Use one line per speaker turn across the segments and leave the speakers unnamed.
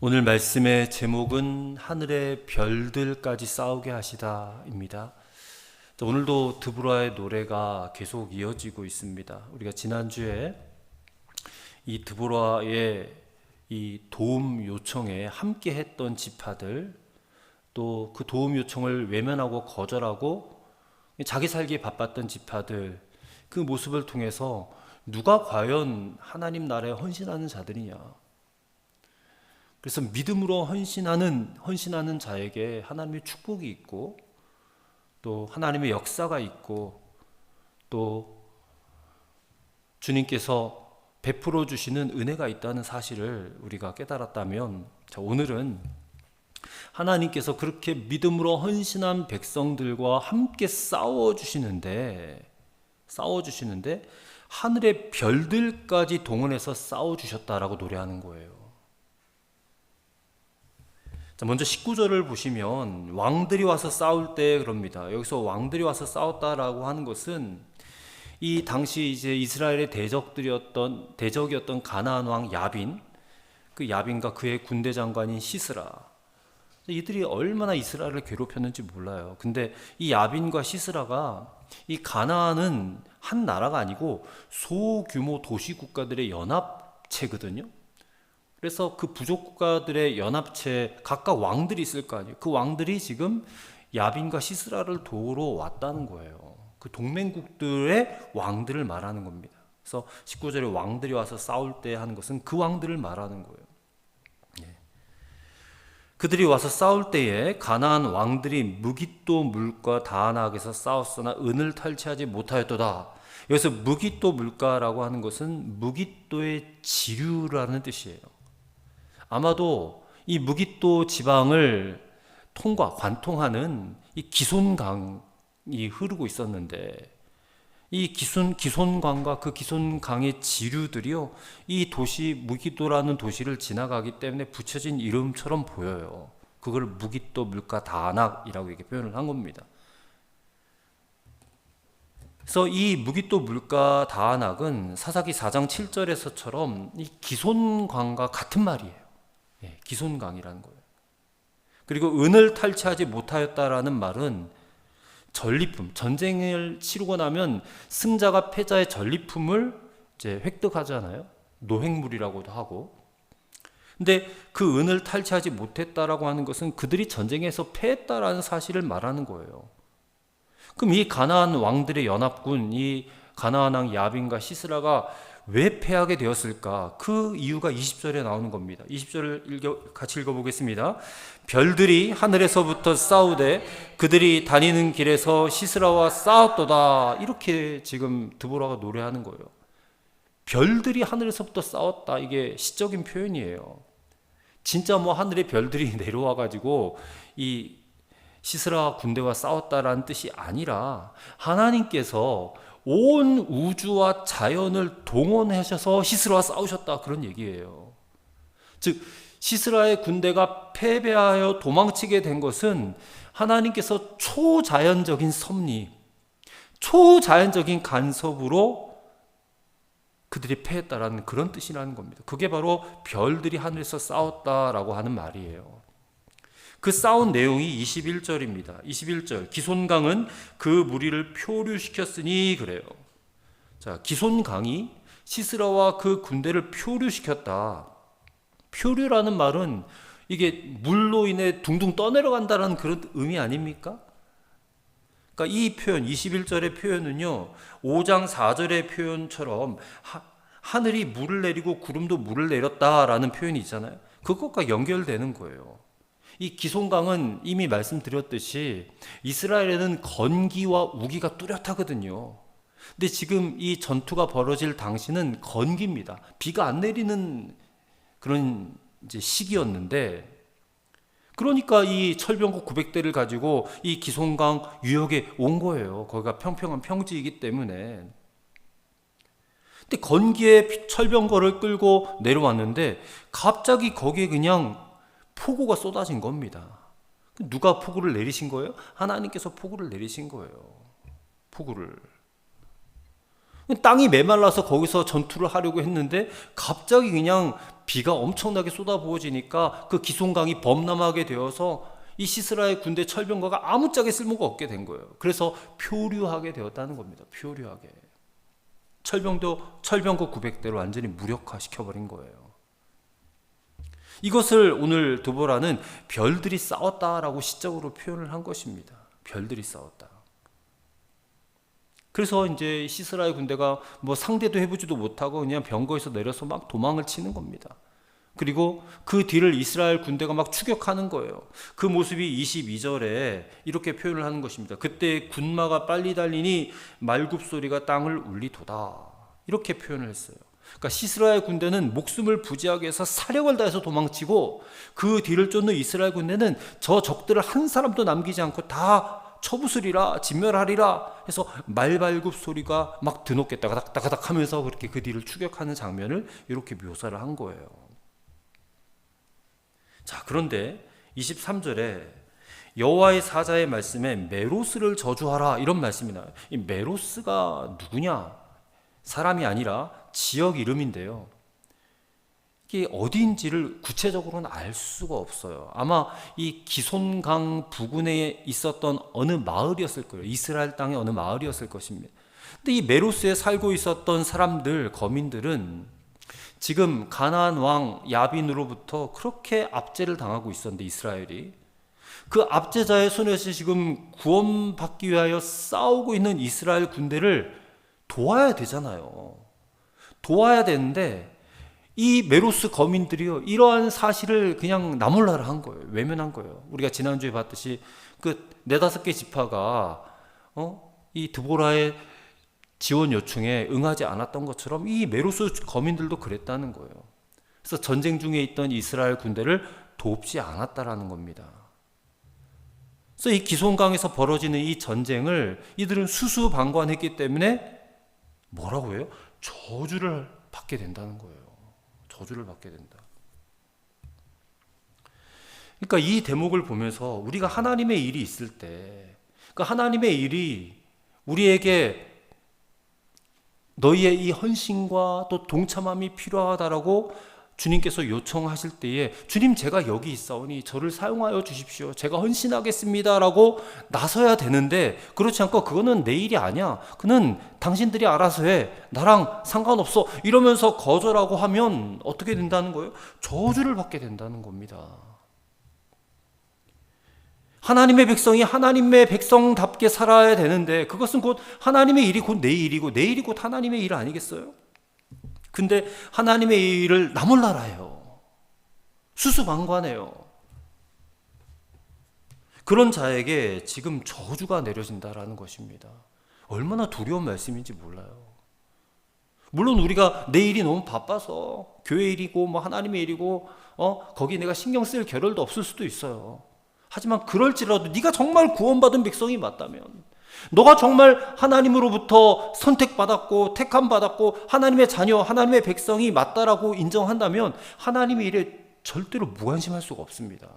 오늘 말씀의 제목은 하늘의 별들까지 싸우게 하시다입니다. 오늘도 드보라의 노래가 계속 이어지고 있습니다. 우리가 지난주에 이 드보라의 이 도움 요청에 함께 했던 지파들, 또 그 도움 요청을 외면하고 거절하고 자기 살기에 바빴던 지파들, 그 모습을 통해서 누가 과연 하나님 나라에 헌신하는 자들이냐, 그래서 믿음으로 헌신하는 자에게 하나님의 축복이 있고, 또 하나님의 역사가 있고, 또 주님께서 베풀어 주시는 은혜가 있다는 사실을 우리가 깨달았다면, 오늘은 하나님께서 그렇게 믿음으로 헌신한 백성들과 함께 싸워 주시는데 하늘의 별들까지 동원해서 싸워 주셨다라고 노래하는 거예요. 먼저 19절을 보시면 왕들이 와서 싸울 때 그럽니다. 여기서 왕들이 와서 싸웠다라고 하는 것은 이 당시 이제 이스라엘의 대적이었던 가나안 왕 야빈, 그 야빈과 그의 군대 장관인 시스라, 이들이 얼마나 이스라엘을 괴롭혔는지 몰라요. 근데 이 야빈과 시스라가, 이 가나안은 한 나라가 아니고 소규모 도시 국가들의 연합체거든요. 그래서 그 부족 국가들의 연합체, 각각 왕들이 있을 거 아니에요. 그 왕들이 지금 야빈과 시스라를 도우러 왔다는 거예요. 그 동맹국들의 왕들을 말하는 겁니다. 그래서 19절에 왕들이 와서 싸울 때 하는 것은 그 왕들을 말하는 거예요. 그들이 와서 싸울 때에 가나안 왕들이 무깃도 물과 다안악에서 싸웠으나 은을 탈취하지 못하였도다. 여기서 무깃도 물가라고 하는 것은 무깃도의 지류라는 뜻이에요. 아마도 이 무깃도 지방을 관통하는 이 기손강이 흐르고 있었는데, 이 기손강과 그 기손강의 지류들이요, 이 도시 무깃도라는 도시를 지나가기 때문에 붙여진 이름처럼 보여요. 그걸 무깃도 물가 다안악이라고 이렇게 표현을 한 겁니다. 그래서 이 무깃도 물가 다안악은 사사기 4장 7절에서처럼 이 기손강과 같은 말이에요. 기손강이라는 거예요. 그리고 은을 탈취하지 못하였다라는 말은 전리품, 전쟁을 치르고 나면 승자가 패자의 전리품을 이제 획득하잖아요. 노획물이라고도 하고. 근데 그 은을 탈취하지 못했다라고 하는 것은 그들이 전쟁에서 패했다라는 사실을 말하는 거예요. 그럼 이 가나안 왕들의 연합군, 이 가나안 왕 야빈과 시스라가 왜 패하게 되었을까? 그 이유가 20절에 나오는 겁니다. 20절을 같이 읽어보겠습니다. 별들이 하늘에서부터 싸우되 그들이 다니는 길에서 시스라와 싸웠도다. 이렇게 지금 드보라가 노래하는 거예요. 별들이 하늘에서부터 싸웠다. 이게 시적인 표현이에요. 진짜 하늘에 별들이 내려와가지고 이 시스라 군대와 싸웠다라는 뜻이 아니라, 하나님께서 온 우주와 자연을 동원하셔서 시스라와 싸우셨다, 그런 얘기예요. 즉 시스라의 군대가 패배하여 도망치게 된 것은 하나님께서 초자연적인 섭리, 초자연적인 간섭으로 그들이 패했다라는 그런 뜻이라는 겁니다. 그게 바로 별들이 하늘에서 싸웠다라고 하는 말이에요. 그 싸운 내용이 21절입니다. 21절, 기손강은 그 무리를 표류시켰으니 그래요. 자, 기손강이 시스라와 그 군대를 표류시켰다. 표류라는 말은 이게 물로 인해 둥둥 떠내려간다는 그런 의미 아닙니까? 그러니까 이 표현, 21절의 표현은요, 5장 4절의 표현처럼 하늘이 물을 내리고 구름도 물을 내렸다라는 표현이 있잖아요. 그것과 연결되는 거예요. 이 기손강은 이미 말씀드렸듯이 이스라엘에는 건기와 우기가 뚜렷하거든요. 근데 지금 이 전투가 벌어질 당시는 건기입니다. 비가 안 내리는 그런 이제 시기였는데, 그러니까 이 철병거 900대를 가지고 이 기손강 유역에 온 거예요. 거기가 평평한 평지이기 때문에. 근데 건기에 철병거를 끌고 내려왔는데 갑자기 거기에 그냥 폭우가 쏟아진 겁니다. 누가 폭우를 내리신 거예요? 하나님께서 폭우를 내리신 거예요. 폭우를. 땅이 메말라서 거기서 전투를 하려고 했는데 갑자기 그냥 비가 엄청나게 쏟아부어지니까 그 기손강이 범람하게 되어서 이 시스라의 군대 철병거가 아무짝에 쓸모가 없게 된 거예요. 그래서 표류하게 되었다는 겁니다. 표류하게. 철병거 900대를 완전히 무력화시켜버린 거예요. 이것을 오늘 드보라는 별들이 싸웠다라고 시적으로 표현을 한 것입니다. 별들이 싸웠다. 그래서 이제 시스라의 군대가 뭐 상대도 해보지도 못하고 그냥 병거에서 내려서 막 도망을 치는 겁니다. 그리고 그 뒤를 이스라엘 군대가 막 추격하는 거예요. 그 모습이 22절에 이렇게 표현을 하는 것입니다. 그때 군마가 빨리 달리니 말굽소리가 땅을 울리도다. 이렇게 표현을 했어요. 그러니까 시스라의 군대는 목숨을 부지하기 위해서 사력을 다해서 도망치고 그 뒤를 쫓는 이스라엘 군대는 저 적들을 한 사람도 남기지 않고 다 처부수리라 진멸하리라 해서 말발굽 소리가 막 드높게 따가닥따가닥 하면서 그렇게 그 뒤를 추격하는 장면을 이렇게 묘사를 한 거예요. 자, 그런데 23절에 여호와의 사자의 말씀에 메로스를 저주하라 이런 말씀이 나와요. 이 메로스가 누구냐? 사람이 아니라 지역 이름인데요. 이게 어디인지를 구체적으로는 알 수가 없어요. 아마 이 기손강 부근에 있었던 어느 마을이었을 거예요. 이스라엘 땅의 어느 마을이었을 것입니다. 근데 이 메로스에 살고 있었던 사람들, 거민들은 지금 가나안 왕 야빈으로부터 그렇게 압제를 당하고 있었는데 이스라엘이 그 압제자의 손에서 지금 구원받기 위하여 싸우고 있는 이스라엘 군대를 도와야 되잖아요. 도와야 되는데 이 메로스 거민들이요 이러한 사실을 그냥 나몰라라 한 거예요. 외면한 거예요. 우리가 지난주에 봤듯이 그 4-5개 지파가 이 드보라의 지원 요청에 응하지 않았던 것처럼 이 메로스 거민들도 그랬다는 거예요. 그래서 전쟁 중에 있던 이스라엘 군대를 돕지 않았다라는 겁니다. 그래서 이 기손강에서 벌어지는 이 전쟁을 이들은 수수방관했기 때문에 뭐라고 해요? 저주를 받게 된다는 거예요. 저주를 받게 된다. 그러니까 이 대목을 보면서 우리가 하나님의 일이 있을 때, 그러니까 하나님의 일이 우리에게 너희의 이 헌신과 또 동참함이 필요하다라고 주님께서 요청하실 때에 주님 제가 여기 있사오니 저를 사용하여 주십시오. 제가 헌신하겠습니다라고 나서야 되는데 그렇지 않고 그거는 내 일이 아니야. 그는 당신들이 알아서 해. 나랑 상관없어. 이러면서 거절하고 하면 어떻게 된다는 거예요? 저주를 받게 된다는 겁니다. 하나님의 백성이 하나님의 백성답게 살아야 되는데 그것은 곧 하나님의 일이 곧 내 일이고 내 일이 곧 하나님의 일 아니겠어요? 근데 하나님의 일을 나몰라라 해요. 수수방관해요. 그런 자에게 지금 저주가 내려진다라는 것입니다. 얼마나 두려운 말씀인지 몰라요. 물론 우리가 내 일이 너무 바빠서 교회 일이고 뭐 하나님의 일이고 거기 내가 신경 쓸 겨를도 없을 수도 있어요. 하지만 그럴지라도 네가 정말 구원받은 백성이 맞다면 너가 정말 하나님으로부터 선택받았고 택함받았고 하나님의 자녀, 하나님의 백성이 맞다라고 인정한다면 하나님의 일에 절대로 무관심할 수가 없습니다.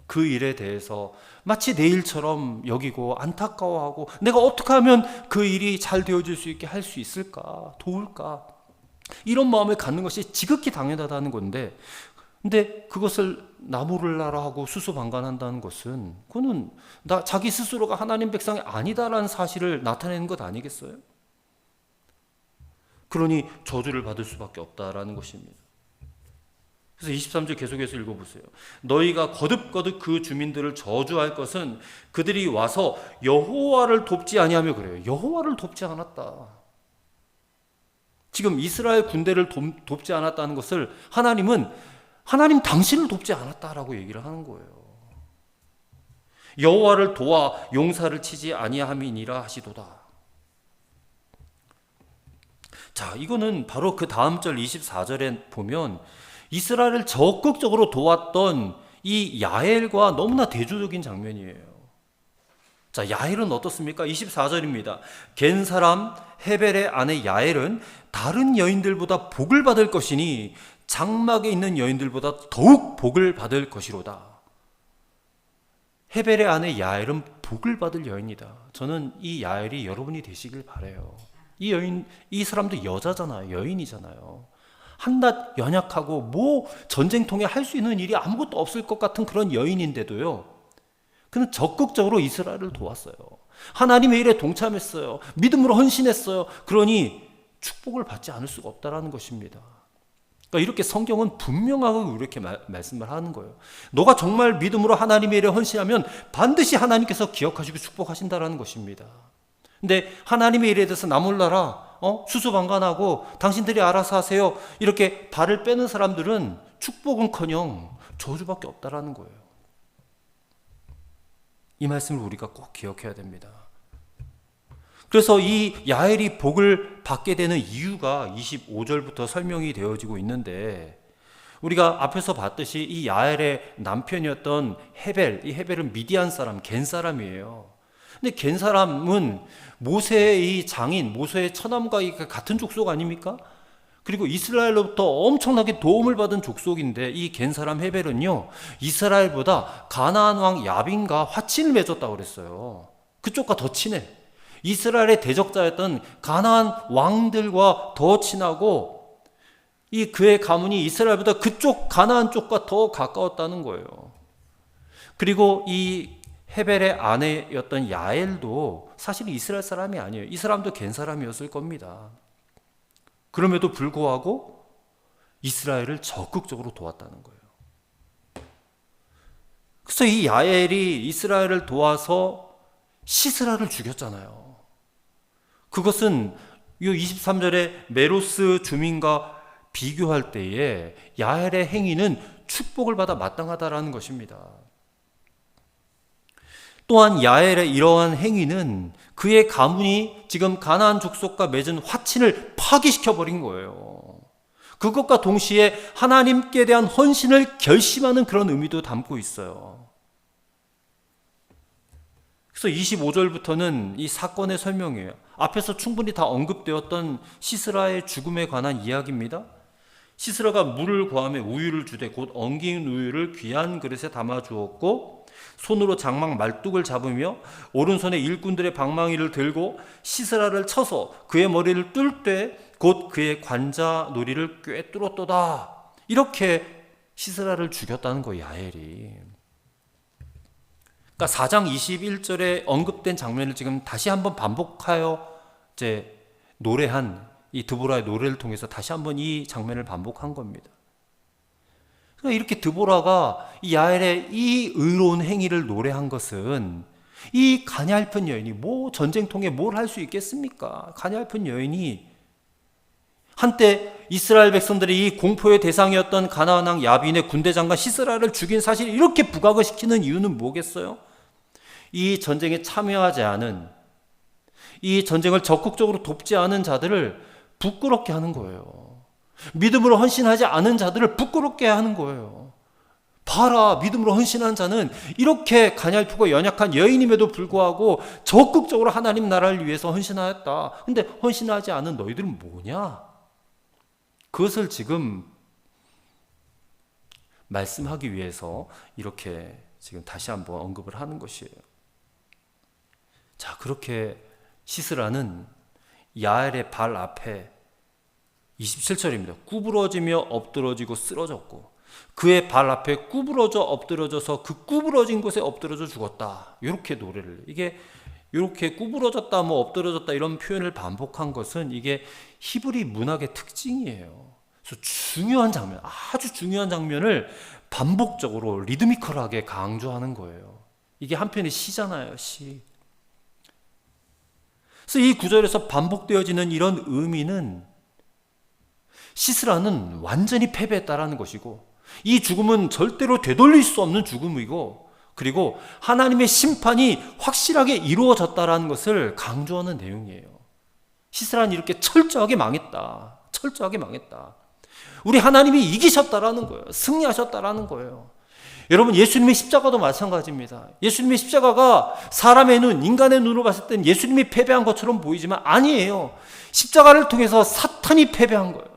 그 일에 대해서 마치 내 일처럼 여기고 안타까워하고 내가 어떻게 하면 그 일이 잘 되어질 수 있게 할 수 있을까, 도울까 이런 마음을 갖는 것이 지극히 당연하다는 건데 근데 그것을 나무를나라 하고 수수방관한다는 것은 그거는 자기 스스로가 하나님 백성이 아니다라는 사실을 나타내는 것 아니겠어요? 그러니 저주를 받을 수밖에 없다라는 것입니다. 그래서 23절 계속해서 읽어보세요. 너희가 거듭거듭 그 주민들을 저주할 것은 그들이 와서 여호와를 돕지 아니하며 그래요. 여호와를 돕지 않았다. 지금 이스라엘 군대를 돕지 않았다는 것을 하나님 당신을 돕지 않았다라고 얘기를 하는 거예요. 여호와를 도와 용사를 치지 아니함이니라 하시도다. 자, 이거는 바로 그 다음 절 24절에 보면 이스라엘을 적극적으로 도왔던 이 야엘과 너무나 대조적인 장면이에요. 자, 야엘은 어떻습니까? 24절입니다. 겐 사람 헤벨의 아내 야엘은 다른 여인들보다 복을 받을 것이니 장막에 있는 여인들보다 더욱 복을 받을 것이로다. 헤벨의 아내 야엘은 복을 받을 여인이다. 저는 이 야엘이 여러분이 되시길 바라요. 이 사람도 여자잖아요. 여인이잖아요. 한낱 연약하고 뭐 전쟁통에 할 수 있는 일이 아무것도 없을 것 같은 그런 여인인데도요, 그는 적극적으로 이스라엘을 도왔어요. 하나님의 일에 동참했어요. 믿음으로 헌신했어요. 그러니 축복을 받지 않을 수가 없다라는 것입니다. 그러니까 이렇게 성경은 분명하게 이렇게 말씀을 하는 거예요. 너가 정말 믿음으로 하나님의 일에 헌신하면 반드시 하나님께서 기억하시고 축복하신다라는 것입니다. 근데 하나님의 일에 대해서 나 몰라라, 수수방관하고 당신들이 알아서 하세요, 이렇게 발을 빼는 사람들은 축복은커녕 저주밖에 없다라는 거예요. 이 말씀을 우리가 꼭 기억해야 됩니다. 그래서 이 야엘이 복을 받게 되는 이유가 25절부터 설명이 되어지고 있는데, 우리가 앞에서 봤듯이 이 야엘의 남편이었던 헤벨, 이 헤벨은 미디안 사람, 겐 사람이에요. 근데 겐 사람은 모세의 이 장인, 모세의 처남과 같은 족속 아닙니까? 그리고 이스라엘로부터 엄청나게 도움을 받은 족속인데, 이 겐 사람 헤벨은요, 이스라엘보다 가나안 왕 야빈과 화친을 맺었다고 그랬어요. 그쪽과 더 친해. 이스라엘의 대적자였던 가나안 왕들과 더 친하고, 이 그의 가문이 이스라엘보다 그쪽 가나안 쪽과 더 가까웠다는 거예요. 그리고 이 헤벨의 아내였던 야엘도 사실 이스라엘 사람이 아니에요. 이 사람도 겐 사람이었을 겁니다. 그럼에도 불구하고 이스라엘을 적극적으로 도왔다는 거예요. 그래서 이 야엘이 이스라엘을 도와서 시스라를 죽였잖아요. 그것은 이 23절에 메로스 주민과 비교할 때에 야엘의 행위는 축복을 받아 마땅하다라는 것입니다. 또한 야엘의 이러한 행위는 그의 가문이 지금 가나안 족속과 맺은 화친을 파기시켜버린 거예요. 그것과 동시에 하나님께 대한 헌신을 결심하는 그런 의미도 담고 있어요. 그래서 25절부터는 이 사건의 설명이에요. 앞에서 충분히 다 언급되었던 시스라의 죽음에 관한 이야기입니다. 시스라가 물을 구하며 우유를 주되 곧 엉긴 우유를 귀한 그릇에 담아 주었고, 손으로 장막 말뚝을 잡으며 오른손에 일꾼들의 방망이를 들고 시스라를 쳐서 그의 머리를 뚫 때 곧 그의 관자놀이를 꿰뚫었도다. 이렇게 시스라를 죽였다는 거예요, 야엘이. 그러니까 4장 21절에 언급된 장면을 지금 다시 한번 반복하여 이제 노래한 이 드보라의 노래를 통해서 다시 한번 이 장면을 반복한 겁니다. 그러니까 이렇게 드보라가 이 야엘의 이 의로운 행위를 노래한 것은, 이 가냘픈 여인이 뭐 전쟁통에 뭘 할 수 있겠습니까? 가냘픈 여인이 한때 이스라엘 백성들이 이 공포의 대상이었던 가나안 왕 야빈의 군대 장관 시스라를 죽인 사실을 이렇게 부각을 시키는 이유는 뭐겠어요? 이 전쟁에 참여하지 않은, 이 전쟁을 적극적으로 돕지 않은 자들을 부끄럽게 하는 거예요. 믿음으로 헌신하지 않은 자들을 부끄럽게 하는 거예요. 봐라, 믿음으로 헌신한 자는 이렇게 가냘프고 연약한 여인임에도 불구하고 적극적으로 하나님 나라를 위해서 헌신하였다. 근데 헌신하지 않은 너희들은 뭐냐? 그것을 지금 말씀하기 위해서 이렇게 지금 다시 한번 언급을 하는 것이에요. 자, 그렇게 시스라는 야엘의 발 앞에 27절입니다. 구부러지며 엎드러지고 쓰러졌고 그의 발 앞에 구부러져 엎드러져서 그 구부러진 곳에 엎드러져 죽었다. 이렇게 노래를, 이게 이렇게 구부러졌다, 뭐 엎드러졌다 이런 표현을 반복한 것은 이게 히브리 문학의 특징이에요. 그래서 중요한 장면, 아주 중요한 장면을 반복적으로 리드미컬하게 강조하는 거예요. 이게 한편의 시잖아요, 시. 그래서 이 구절에서 반복되어지는 이런 의미는 시스라는 완전히 패배했다라는 것이고, 이 죽음은 절대로 되돌릴 수 없는 죽음이고, 그리고 하나님의 심판이 확실하게 이루어졌다라는 것을 강조하는 내용이에요. 시스라는 이렇게 철저하게 망했다. 철저하게 망했다. 우리 하나님이 이기셨다라는 거예요. 승리하셨다라는 거예요. 여러분, 예수님의 십자가도 마찬가지입니다. 예수님의 십자가가 사람의 눈, 인간의 눈으로 봤을 땐 예수님이 패배한 것처럼 보이지만 아니에요. 십자가를 통해서 사탄이 패배한 거예요.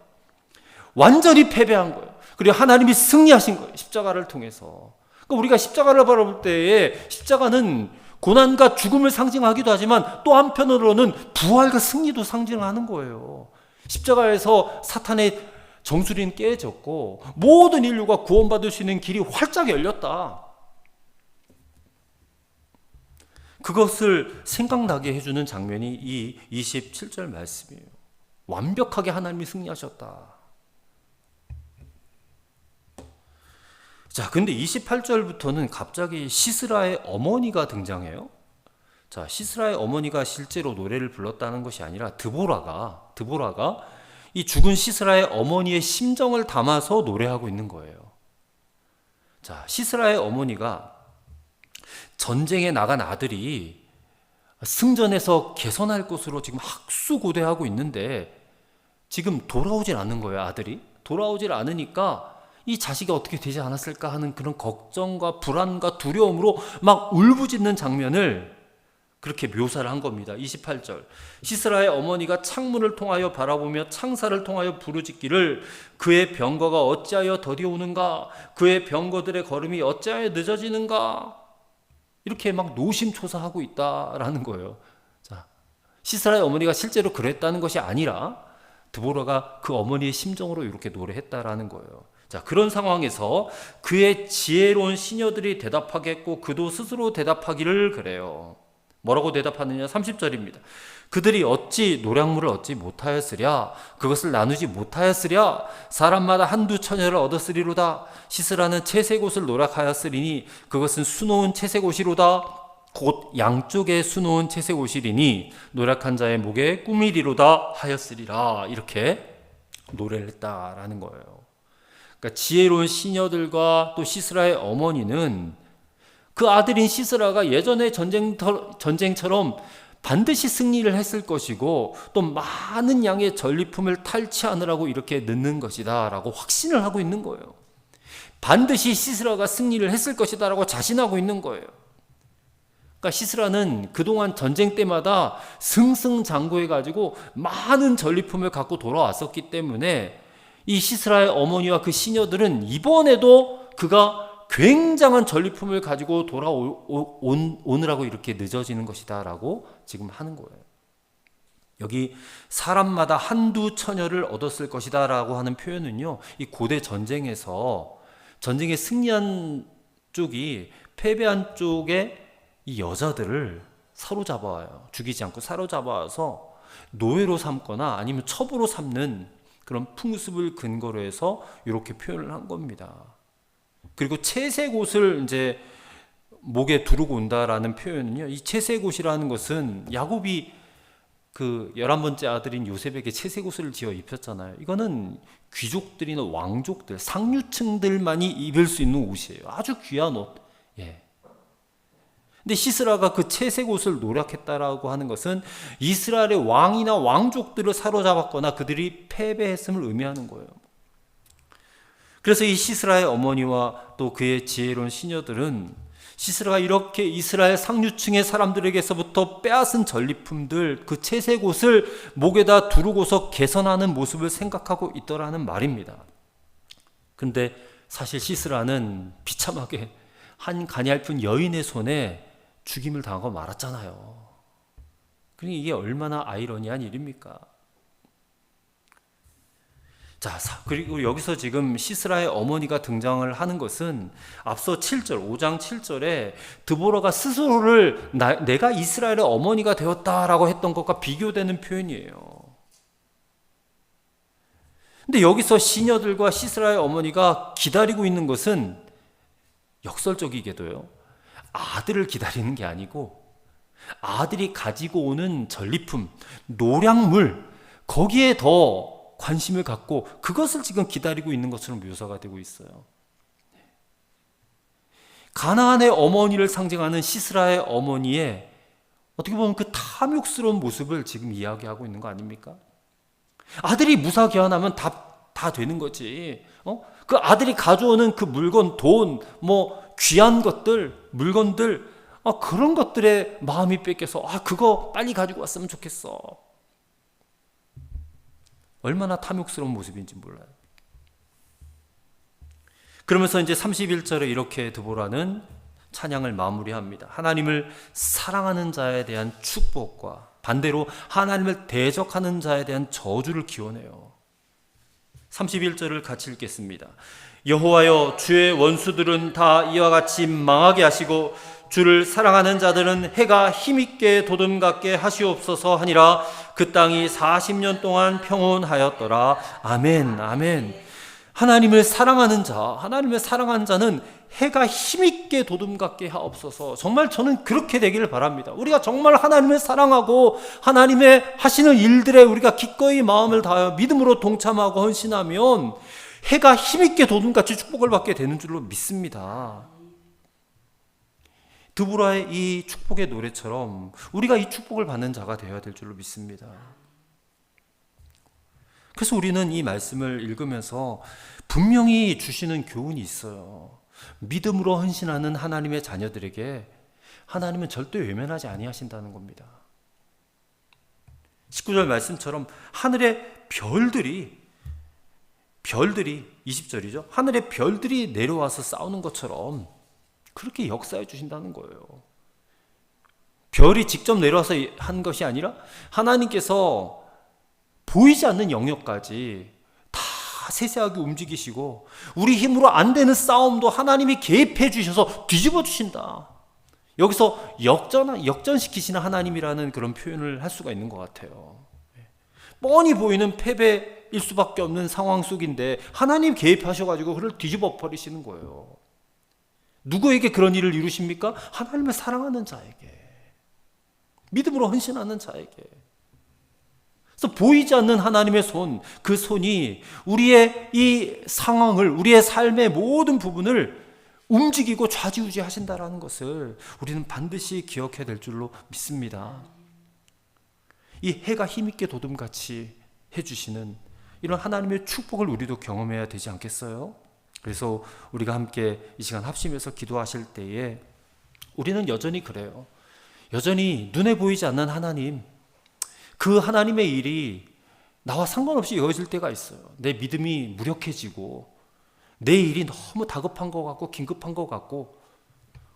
완전히 패배한 거예요. 그리고 하나님이 승리하신 거예요. 십자가를 통해서. 그러니까 우리가 십자가를 바라볼 때에 십자가는 고난과 죽음을 상징하기도 하지만 또 한편으로는 부활과 승리도 상징하는 거예요. 십자가에서 사탄의 정수리는 깨졌고 모든 인류가 구원받을 수 있는 길이 활짝 열렸다. 그것을 생각나게 해주는 장면이 이 27절 말씀이에요. 완벽하게 하나님이 승리하셨다. 자, 근데 28절부터는 갑자기 시스라의 어머니가 등장해요. 자, 시스라의 어머니가 실제로 노래를 불렀다는 것이 아니라 드보라가 이 죽은 시스라의 어머니의 심정을 담아서 노래하고 있는 거예요. 자, 시스라의 어머니가 전쟁에 나간 아들이 승전에서 개선할 것으로 지금 학수고대하고 있는데 지금 돌아오질 않는 거예요. 아들이 돌아오질 않으니까 이 자식이 어떻게 되지 않았을까 하는 그런 걱정과 불안과 두려움으로 막 울부짖는 장면을 그렇게 묘사를 한 겁니다. 28절 시스라의 어머니가 창문을 통하여 바라보며 창사를 통하여 부르짖기를 그의 병거가 어찌하여 더디오는가, 그의 병거들의 걸음이 어찌하여 늦어지는가, 이렇게 막 노심초사하고 있다라는 거예요. 자, 시스라의 어머니가 실제로 그랬다는 것이 아니라 드보라가 그 어머니의 심정으로 이렇게 노래했다라는 거예요. 자, 그런 상황에서 그의 지혜로운 시녀들이 대답하겠고 그도 스스로 대답하기를 그래요. 뭐라고 대답하느냐? 30절입니다. 그들이 어찌 노량물을 얻지 못하였으랴, 그것을 나누지 못하였으랴, 사람마다 한두 처녀를 얻었으리로다. 시스라는 채색옷을 노력하였으리니 그것은 수놓은 채색옷이로다. 곧 양쪽에 수놓은 채색옷이리니 노력한 자의 목에 꿈이리로다 하였으리라. 이렇게 노래를 했다라는 거예요. 그러니까 지혜로운 시녀들과 또 시스라의 어머니는 그 아들인 시스라가 예전의 전쟁처럼 반드시 승리를 했을 것이고 또 많은 양의 전리품을 탈취하느라고 이렇게 늦는 것이다 라고 확신을 하고 있는 거예요. 반드시 시스라가 승리를 했을 것이다 라고 자신하고 있는 거예요. 그러니까 시스라는 그동안 전쟁 때마다 승승장구해가지고 많은 전리품을 갖고 돌아왔었기 때문에 이 시스라의 어머니와 그 시녀들은 이번에도 그가 굉장한 전리품을 가지고 돌아오느라고 이렇게 늦어지는 것이다 라고 지금 하는 거예요. 여기 사람마다 한두 처녀를 얻었을 것이다 라고 하는 표현은요, 이 고대 전쟁에서 전쟁에 승리한 쪽이 패배한 쪽의 이 여자들을 사로잡아와요. 죽이지 않고 사로잡아와서 노예로 삼거나 아니면 첩으로 삼는 그런 풍습을 근거로 해서 이렇게 표현을 한 겁니다. 그리고 채색옷을 이제 목에 두르고 온다라는 표현은요, 이 채색옷이라는 것은 야곱이 그 11번째 아들인 요셉에게 채색옷을 지어 입혔잖아요. 이거는 귀족들이나 왕족들, 상류층들만이 입을 수 있는 옷이에요. 아주 귀한 옷. 예. 근데 시스라가 그 채색옷을 노력했다라고 하는 것은 이스라엘의 왕이나 왕족들을 사로잡았거나 그들이 패배했음을 의미하는 거예요. 그래서 이 시스라의 어머니와 또 그의 지혜로운 시녀들은 시스라가 이렇게 이스라엘 상류층의 사람들에게서부터 빼앗은 전리품들, 그 채색옷을 목에다 두르고서 개선하는 모습을 생각하고 있더라는 말입니다. 근데 사실 시스라는 비참하게 한 가냘픈 여인의 손에 죽임을 당하고 말았잖아요. 그러니 이게 얼마나 아이러니한 일입니까? 자, 그리고 여기서 지금 시스라의 어머니가 등장을 하는 것은 앞서 7절, 5장 7절에 드보라가 스스로를 내가 이스라엘의 어머니가 되었다라고 했던 것과 비교되는 표현이에요. 근데 여기서 시녀들과 시스라의 어머니가 기다리고 있는 것은 역설적이게도요, 아들을 기다리는 게 아니고 아들이 가지고 오는 전리품, 노량물, 거기에 더 관심을 갖고 그것을 지금 기다리고 있는 것처럼 묘사가 되고 있어요. 가나안의 어머니를 상징하는 시스라의 어머니의 어떻게 보면 그 탐욕스러운 모습을 지금 이야기하고 있는 거 아닙니까? 아들이 무사귀환하면 다 되는 거지. 그 아들이 가져오는 그 물건, 돈, 뭐 귀한 것들, 물건들, 그런 것들에 마음이 뺏겨서 그거 빨리 가지고 왔으면 좋겠어. 얼마나 탐욕스러운 모습인지 몰라요. 그러면서 이제 31절에 이렇게 드보라는 찬양을 마무리합니다. 하나님을 사랑하는 자에 대한 축복과 반대로 하나님을 대적하는 자에 대한 저주를 기원해요. 31절을 같이 읽겠습니다. 여호와여, 주의 원수들은 다 이와 같이 망하게 하시고 주를 사랑하는 자들은 해가 힘있게 도둠같게 하시옵소서 하니라. 그 땅이 40년 동안 평온하였더라. 아멘. 아멘. 하나님을 사랑하는 자는 해가 힘있게 도둠같게 하옵소서. 정말 저는 그렇게 되기를 바랍니다. 우리가 정말 하나님을 사랑하고 하나님의 하시는 일들에 우리가 기꺼이 마음을 다하여 믿음으로 동참하고 헌신하면 해가 힘있게 도둠같이 축복을 받게 되는 줄로 믿습니다. 드보라의 이 축복의 노래처럼 우리가 이 축복을 받는 자가 되어야 될 줄로 믿습니다. 그래서 우리는 이 말씀을 읽으면서 분명히 주시는 교훈이 있어요. 믿음으로 헌신하는 하나님의 자녀들에게 하나님은 절대 외면하지 아니하신다는 겁니다. 19절 말씀처럼 하늘의 별들이 20절이죠. 하늘의 별들이 내려와서 싸우는 것처럼 그렇게 역사해 주신다는 거예요. 별이 직접 내려와서 한 것이 아니라 하나님께서 보이지 않는 영역까지 다 세세하게 움직이시고 우리 힘으로 안 되는 싸움도 하나님이 개입해 주셔서 뒤집어 주신다. 여기서 역전시키시는 하나님이라는 그런 표현을 할 수가 있는 것 같아요. 뻔히 보이는 패배일 수밖에 없는 상황 속인데 하나님 개입하셔가지고 그를 뒤집어 버리시는 거예요. 누구에게 그런 일을 이루십니까? 하나님을 사랑하는 자에게, 믿음으로 헌신하는 자에게. 그래서 보이지 않는 하나님의 손, 그 손이 우리의 이 상황을, 우리의 삶의 모든 부분을 움직이고 좌지우지 하신다라는 것을 우리는 반드시 기억해야 될 줄로 믿습니다. 이 해가 힘있게 도둠같이 해주시는 이런 하나님의 축복을 우리도 경험해야 되지 않겠어요? 그래서 우리가 함께 이 시간 합심해서 기도하실 때에 우리는 여전히 그래요. 여전히 눈에 보이지 않는 하나님, 그 하나님의 일이 나와 상관없이 이어질 때가 있어요. 내 믿음이 무력해지고 내 일이 너무 다급한 것 같고 긴급한 것 같고,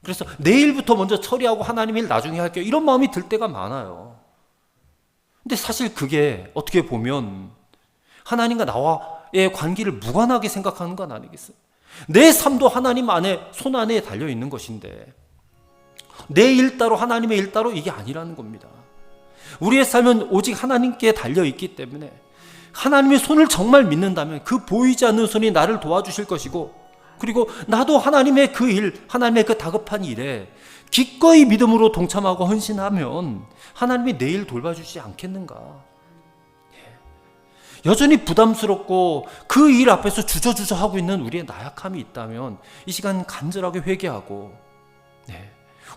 그래서 내일부터 먼저 처리하고 하나님 일 나중에 할게요, 이런 마음이 들 때가 많아요. 근데 사실 그게 어떻게 보면 하나님과 나와의 관계를 무관하게 생각하는 건 아니겠어요? 내 삶도 하나님 안에, 손 안에 달려있는 것인데 내 일 따로 하나님의 일 따로 이게 아니라는 겁니다. 우리의 삶은 오직 하나님께 달려있기 때문에 하나님의 손을 정말 믿는다면 그 보이지 않는 손이 나를 도와주실 것이고, 그리고 나도 하나님의 그 일, 하나님의 그 다급한 일에 기꺼이 믿음으로 동참하고 헌신하면 하나님이 내 일 돌봐주지 않겠는가. 여전히 부담스럽고 그 일 앞에서 주저주저 하고 있는 우리의 나약함이 있다면 이 시간 간절하게 회개하고,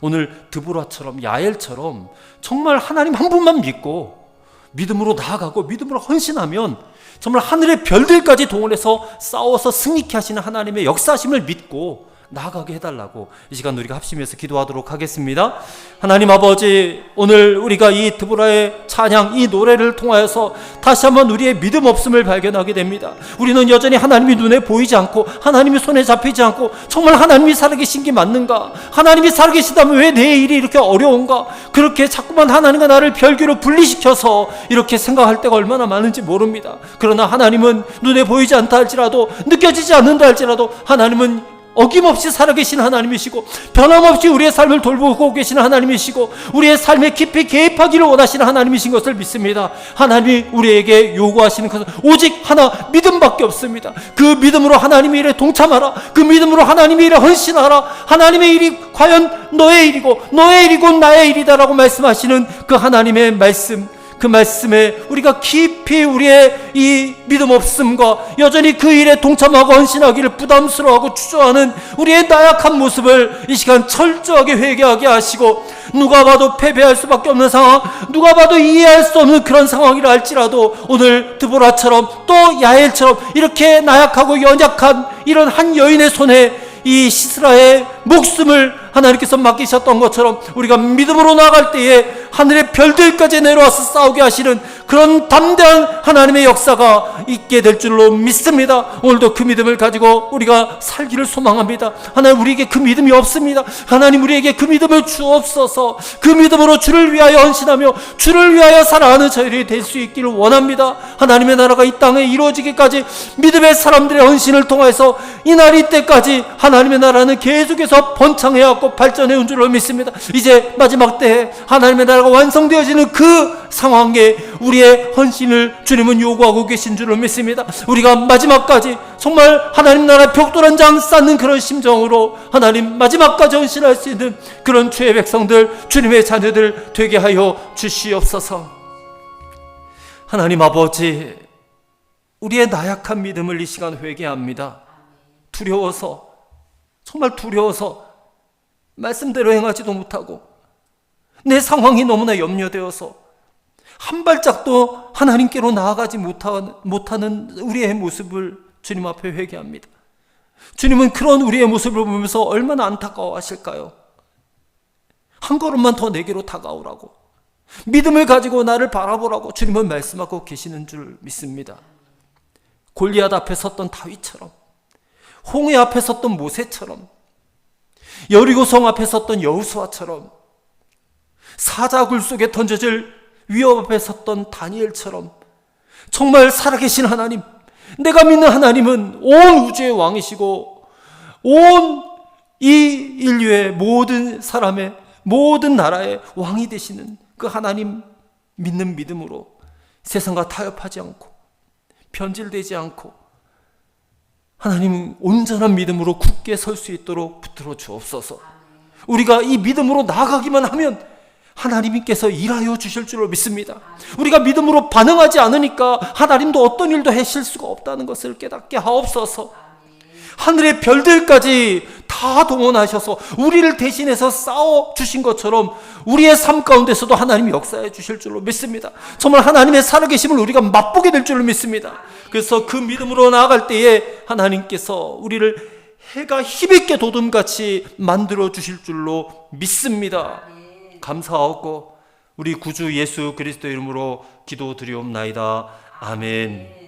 오늘 드보라처럼 야엘처럼 정말 하나님 한 분만 믿고 믿음으로 나아가고 믿음으로 헌신하면 정말 하늘의 별들까지 동원해서 싸워서 승리케 하시는 하나님의 역사심을 믿고 나아가게 해달라고 이 시간 우리가 합심해서 기도하도록 하겠습니다. 하나님 아버지, 오늘 우리가 이 드보라의 찬양, 이 노래를 통하여서 다시 한번 우리의 믿음 없음을 발견하게 됩니다. 우리는 여전히 하나님이 눈에 보이지 않고 하나님이 손에 잡히지 않고 정말 하나님이 살아계신 게 맞는가? 하나님이 살아계시다면 왜 내 일이 이렇게 어려운가? 그렇게 자꾸만 하나님과 나를 별개로 분리시켜서 이렇게 생각할 때가 얼마나 많은지 모릅니다. 그러나 하나님은 눈에 보이지 않다 할지라도, 느껴지지 않는다 할지라도 하나님은 어김없이 살아계신 하나님이시고 변함없이 우리의 삶을 돌보고 계시는 하나님이시고 우리의 삶에 깊이 개입하기를 원하시는 하나님이신 것을 믿습니다. 하나님이 우리에게 요구하시는 것은 오직 하나, 믿음밖에 없습니다. 그 믿음으로 하나님의 일에 동참하라. 그 믿음으로 하나님의 일에 헌신하라. 하나님의 일이 과연 너의 일이고 너의 일이 곧 나의 일이다라고 말씀하시는 그 하나님의 말씀, 그 말씀에 우리가 깊이 우리의 이 믿음 없음과 여전히 그 일에 동참하고 헌신하기를 부담스러워하고 주저하는 우리의 나약한 모습을 이 시간 철저하게 회개하게 하시고, 누가 봐도 패배할 수밖에 없는 상황, 누가 봐도 이해할 수 없는 그런 상황이라 할지라도 오늘 드보라처럼 또 야엘처럼 이렇게 나약하고 연약한 이런 한 여인의 손에 이 시스라의 목숨을 하나님께서 맡기셨던 것처럼 우리가 믿음으로 나아갈 때에 하늘의 별들까지 내려와서 싸우게 하시는 그런 담대한 하나님의 역사가 있게 될 줄로 믿습니다. 오늘도 그 믿음을 가지고 우리가 살기를 소망합니다. 하나님, 우리에게 그 믿음이 없습니다. 하나님, 우리에게 그 믿음을 주옵소서. 그 믿음으로 주를 위하여 헌신하며 주를 위하여 살아가는 저희들이 될 수 있기를 원합니다. 하나님의 나라가 이 땅에 이루어지기까지 믿음의 사람들의 헌신을 통해서 이날이 때까지 하나님의 나라는 계속해서 번창해왔고 발전해온 줄로 믿습니다. 이제 마지막 때에 하나님의 나라가 완성되어지는 그 상황에 우리의 헌신을 주님은 요구하고 계신 줄로 믿습니다. 우리가 마지막까지 정말 하나님 나라 벽돌 한 장 쌓는 그런 심정으로 하나님 마지막까지 헌신할 수 있는 그런 주의 백성들, 주님의 자녀들 되게 하여 주시옵소서. 하나님 아버지, 우리의 나약한 믿음을 이 시간 회개합니다. 두려워서, 정말 두려워서 말씀대로 행하지도 못하고 내 상황이 너무나 염려되어서 한 발짝도 하나님께로 나아가지 못하는 우리의 모습을 주님 앞에 회개합니다. 주님은 그런 우리의 모습을 보면서 얼마나 안타까워하실까요? 한 걸음만 더 내게로 다가오라고, 믿음을 가지고 나를 바라보라고 주님은 말씀하고 계시는 줄 믿습니다. 골리앗 앞에 섰던 다윗처럼, 홍해 앞에 섰던 모세처럼, 여리고성 앞에 섰던 여호수아처럼, 사자굴 속에 던져질 위협 앞에 섰던 다니엘처럼 정말 살아계신 하나님, 내가 믿는 하나님은 온 우주의 왕이시고 온 이 인류의 모든 사람의 모든 나라의 왕이 되시는 그 하나님 믿는 믿음으로 세상과 타협하지 않고 변질되지 않고 하나님 온전한 믿음으로 굳게 설 수 있도록 붙들어 주옵소서. 우리가 이 믿음으로 나아가기만 하면 하나님께서 일하여 주실 줄로 믿습니다. 우리가 믿음으로 반응하지 않으니까 하나님도 어떤 일도 하실 수가 없다는 것을 깨닫게 하옵소서. 하늘의 별들까지 다 동원하셔서 우리를 대신해서 싸워 주신 것처럼 우리의 삶 가운데서도 하나님이 역사해 주실 줄로 믿습니다. 정말 하나님의 살아계심을 우리가 맛보게 될 줄로 믿습니다. 그래서 그 믿음으로 나아갈 때에 하나님께서 우리를 해가 힘있게 돋음같이 만들어 주실 줄로 믿습니다. 감사하고 우리 구주 예수 그리스도 이름으로 기도드리옵나이다. 아멘.